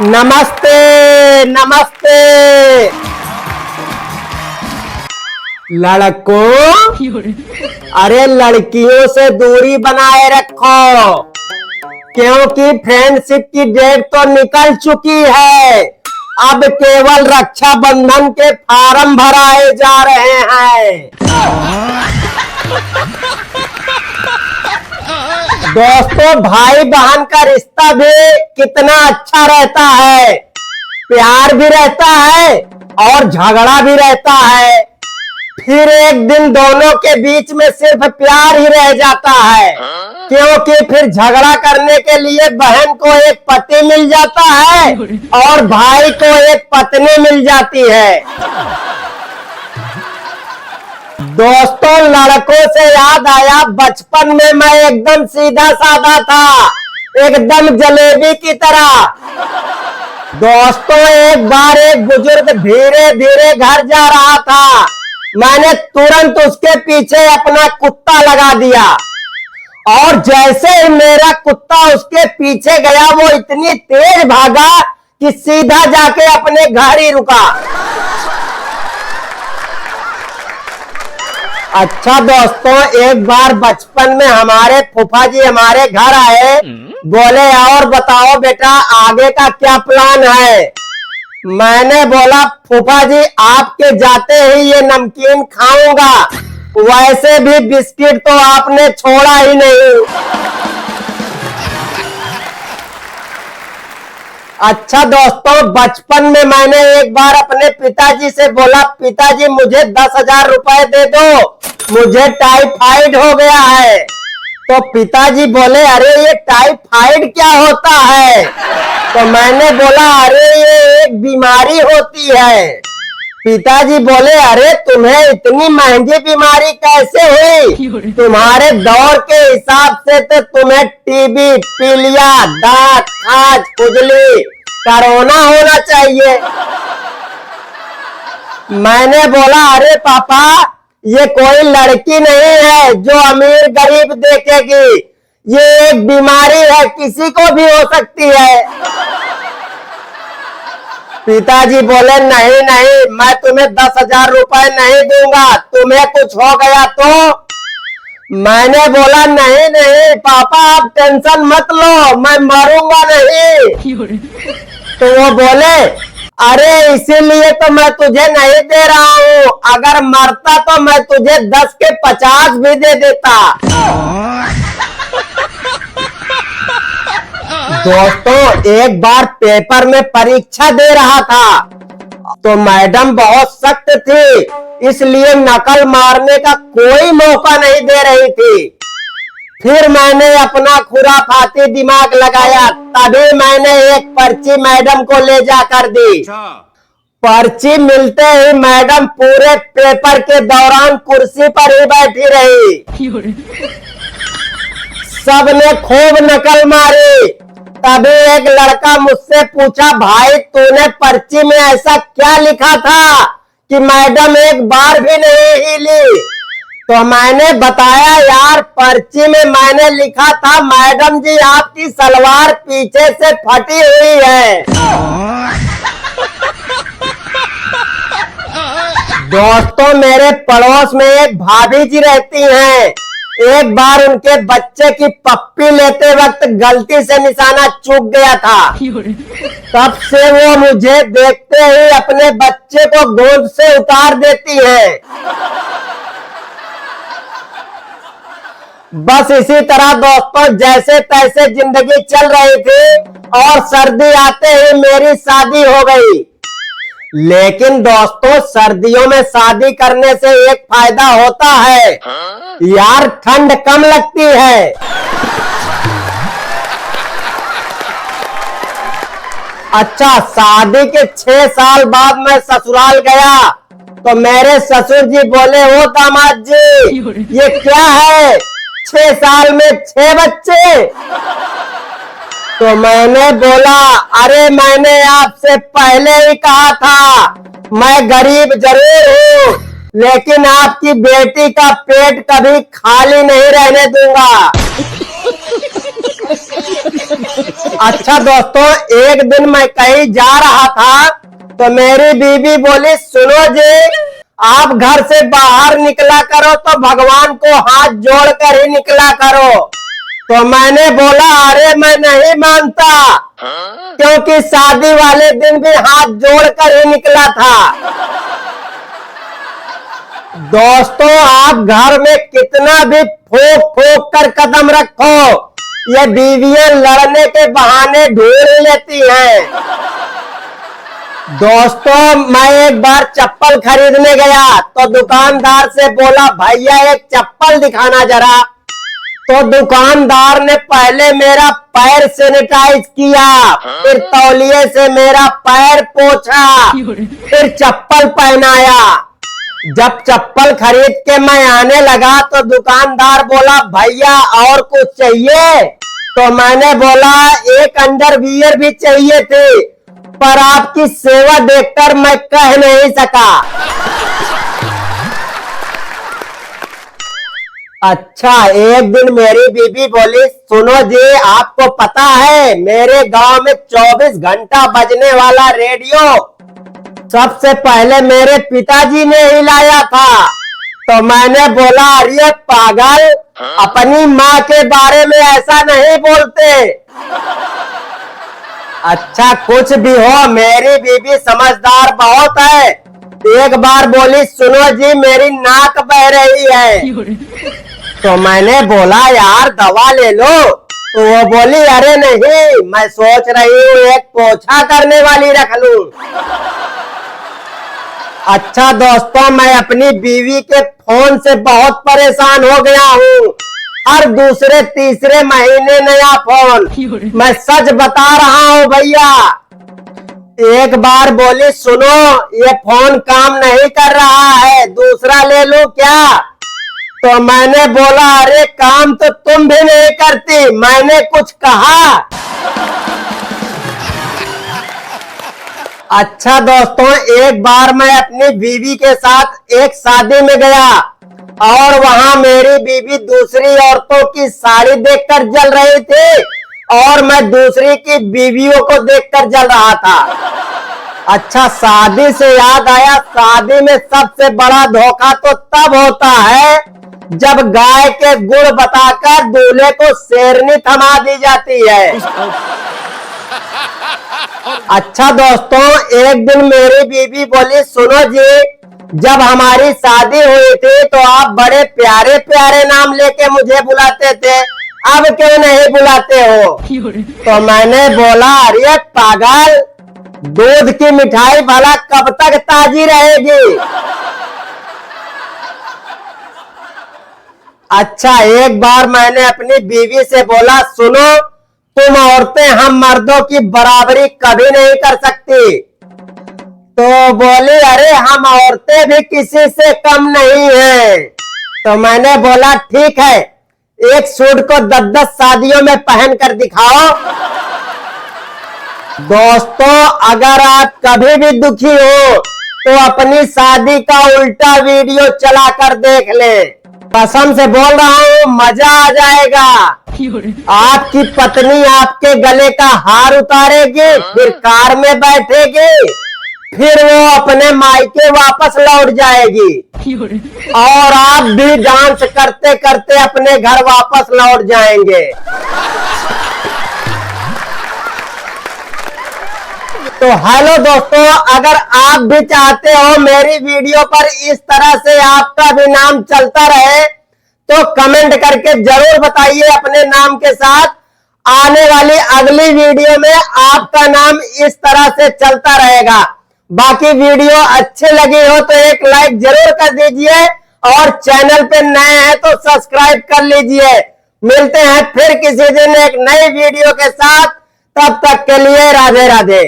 नमस्ते नमस्ते लड़कों, अरे लड़कियों से दूरी बनाए रखो, क्योंकि फ्रेंडशिप की डेट तो निकल चुकी है। अब केवल रक्षाबंधन के फॉर्म भराए जा रहे हैं। दोस्तों, भाई बहन का रिश्ता भी कितना अच्छा रहता है, प्यार भी रहता है और झगड़ा भी रहता है। फिर एक दिन दोनों के बीच में सिर्फ प्यार ही रह जाता है, क्योंकि फिर झगड़ा करने के लिए बहन को एक पति मिल जाता है और भाई को एक पत्नी मिल जाती है। दोस्तों, लड़कों से याद आया, बचपन में मैं एकदम सीधा साधा था, एकदम जलेबी की तरह। दोस्तों, एक बार एक बुजुर्ग धीरे धीरे घर जा रहा था। मैंने तुरंत उसके पीछे अपना कुत्ता लगा दिया और जैसे ही मेरा कुत्ता उसके पीछे गया, वो इतनी तेज भागा कि सीधा जाके अपने घर ही रुका। अच्छा दोस्तों, एक बार बचपन में हमारे फूफा जी हमारे घर आए, बोले और बताओ बेटा आगे का क्या प्लान है। मैंने बोला फूफा जी आपके जाते ही ये नमकीन खाऊंगा, वैसे भी बिस्किट तो आपने छोड़ा ही नहीं। अच्छा दोस्तों, बचपन में मैंने एक बार अपने पिताजी से बोला, पिताजी मुझे 10,000 रुपए दे दो, मुझे टाइफाइड हो गया है। तो पिताजी बोले अरे ये टाइफाइड क्या होता है। तो मैंने बोला अरे ये एक बीमारी होती है। पिताजी बोले अरे तुम्हें इतनी महंगी बीमारी कैसे हुई, तुम्हारे दौर के हिसाब से तो तुम्हें टीबी, पीलिया, दांत, खाज, खुजली, कोरोना होना चाहिए। मैंने बोला अरे पापा ये कोई लड़की नहीं है जो अमीर गरीब देखेगी, ये एक बीमारी है, किसी को भी हो सकती है। पिताजी बोले नहीं नहीं, मैं तुम्हें 10,000 रुपए नहीं दूंगा, तुम्हें कुछ हो गया तो। मैंने बोला नहीं नहीं पापा आप टेंशन मत लो, मैं मरूंगा नहीं। तो वो बोले अरे इसीलिए तो मैं तुझे नहीं दे रहा हूँ, अगर मरता तो मैं तुझे 10 के 50 भी दे देता। दोस्तों, एक बार पेपर में परीक्षा दे रहा था, तो मैडम बहुत सख्त थी, इसलिए नकल मारने का कोई मौका नहीं दे रही थी। फिर मैंने अपना खुराफाती दिमाग लगाया, तभी मैंने एक पर्ची मैडम को ले जाकर दी। पर्ची मिलते ही मैडम पूरे पेपर के दौरान कुर्सी पर ही बैठी रही। सबने खूब नकल मारी। तभी एक लड़का मुझसे पूछा भाई तूने पर्ची में ऐसा क्या लिखा था कि मैडम एक बार भी नहीं हिली। तो मैंने बताया यार पर्ची में मैंने लिखा था मैडम जी आपकी सलवार पीछे से फटी हुई है। दोस्तों, मेरे पड़ोस में एक भाभी जी रहती हैं। एक बार उनके बच्चे की पप्पी लेते वक्त गलती से निशाना चूक गया था। तब से वो मुझे देखते ही अपने बच्चे को गोद से उतार देती हैं। बस इसी तरह दोस्तों जैसे तैसे जिंदगी चल रही थी और सर्दी आते ही मेरी शादी हो गई। लेकिन दोस्तों, सर्दियों में शादी करने से एक फायदा होता है यार, ठंड कम लगती है। अच्छा, शादी के 6 साल बाद मैं ससुराल गया तो मेरे ससुर जी बोले ओ दामाद जी ये क्या है, 6 साल में 6 बच्चे। तो मैंने बोला अरे मैंने आपसे पहले ही कहा था मैं गरीब जरूर हूँ, लेकिन आपकी बेटी का पेट कभी खाली नहीं रहने दूंगा। अच्छा दोस्तों, एक दिन मैं कहीं जा रहा था तो मेरी बीवी बोली, सुनो जी, आप घर से बाहर निकला करो तो भगवान को हाथ जोड़कर ही निकला करो। तो मैंने बोला, अरे मैं नहीं मानता, क्योंकि शादी वाले दिन भी हाथ जोड़कर ही निकला था। दोस्तों, आप घर में कितना भी ठोक ठोक कर कदम रखो, ये बीवियां लड़ने के बहाने ढूंढ लेती हैं। दोस्तों, मैं एक बार चप्पल खरीदने गया तो दुकानदार से बोला, भैया एक चप्पल दिखाना जरा। तो दुकानदार ने पहले मेरा पैर सैनिटाइज किया, फिर तौलिए से मेरा पैर पोंछा, फिर चप्पल पहनाया। जब चप्पल खरीद के मैं आने लगा तो दुकानदार बोला, भैया और कुछ चाहिए? तो मैंने बोला, एक अंडरवियर भी चाहिए थी, पर आपकी सेवा देखकर मैं कह नहीं सका। अच्छा, एक दिन मेरी बीबी बोली, सुनो जी, आपको पता है मेरे गांव में 24 घंटा बजने वाला रेडियो सबसे पहले मेरे पिताजी ने ही लाया था। तो मैंने बोला, अरे पागल, अपनी माँ के बारे में ऐसा नहीं बोलते। अच्छा, कुछ भी हो, मेरी बीबी समझदार बहुत है। एक बार बोली, सुनो जी, मेरी नाक बह रही है। तो मैंने बोला, यार दवा ले लो। तो वो बोली, अरे नहीं, मैं सोच रही हूँ एक पोछा करने वाली रख लूं। अच्छा दोस्तों, मैं अपनी बीवी के फोन से बहुत परेशान हो गया हूँ। हर दूसरे तीसरे महीने नया फोन। मैं सच बता रहा हूँ भैया। एक बार बोली, सुनो, ये फोन काम नहीं कर रहा है, दूसरा ले लूं क्या? तो मैंने बोला, अरे काम तो तुम भी नहीं करती, मैंने कुछ कहा? अच्छा दोस्तों, एक बार मैं अपनी बीवी के साथ एक शादी में गया और वहां मेरी बीवी दूसरी औरतों की साड़ी देखकर जल रही थी और मैं दूसरी की बीवियों को देखकर जल रहा था। अच्छा, शादी से याद आया, शादी में सबसे बड़ा धोखा तो तब होता है जब गाय के गुण बताकर दूल्हे को शेरनी थमा दी जाती है। अच्छा दोस्तों, एक दिन मेरी बीवी बोली, सुनो जी, जब हमारी शादी हुई थी तो आप बड़े प्यारे प्यारे नाम लेके मुझे बुलाते थे, अब क्यों नहीं बुलाते हो? तो मैंने बोला, अरे पागल, दूध की मिठाई भला कब तक ताजी रहेगी? अच्छा, एक बार मैंने अपनी बीवी से बोला, सुनो, तुम औरतें हम मर्दों की बराबरी कभी नहीं कर सकती। तो बोली, अरे हम औरतें भी किसी से कम नहीं हैं। तो मैंने बोला, ठीक है, एक सूट को 10-10 शादियों में पहन कर दिखाओ। दोस्तों, अगर आप कभी भी दुखी हो तो अपनी शादी का उल्टा वीडियो चला कर देख लें। कसम से बोल रहा हूँ, मजा आ जाएगा। आपकी पत्नी आपके गले का हार उतारेगी, फिर कार में बैठेगी, फिर वो अपने मायके वापस लौट जाएगी और आप भी डांस करते करते अपने घर वापस लौट जाएंगे। तो हेलो दोस्तों, अगर आप भी चाहते हो मेरी वीडियो पर इस तरह से आपका भी नाम चलता रहे तो कमेंट करके जरूर बताइए अपने नाम के साथ। आने वाली अगली वीडियो में आपका नाम इस तरह से चलता रहेगा। बाकी वीडियो अच्छी लगी हो तो एक लाइक जरूर कर दीजिए और चैनल पे नए हैं तो सब्सक्राइब कर लीजिए। मिलते हैं फिर किसी दिन एक नई वीडियो के साथ, तब तक के लिए राधे राधे।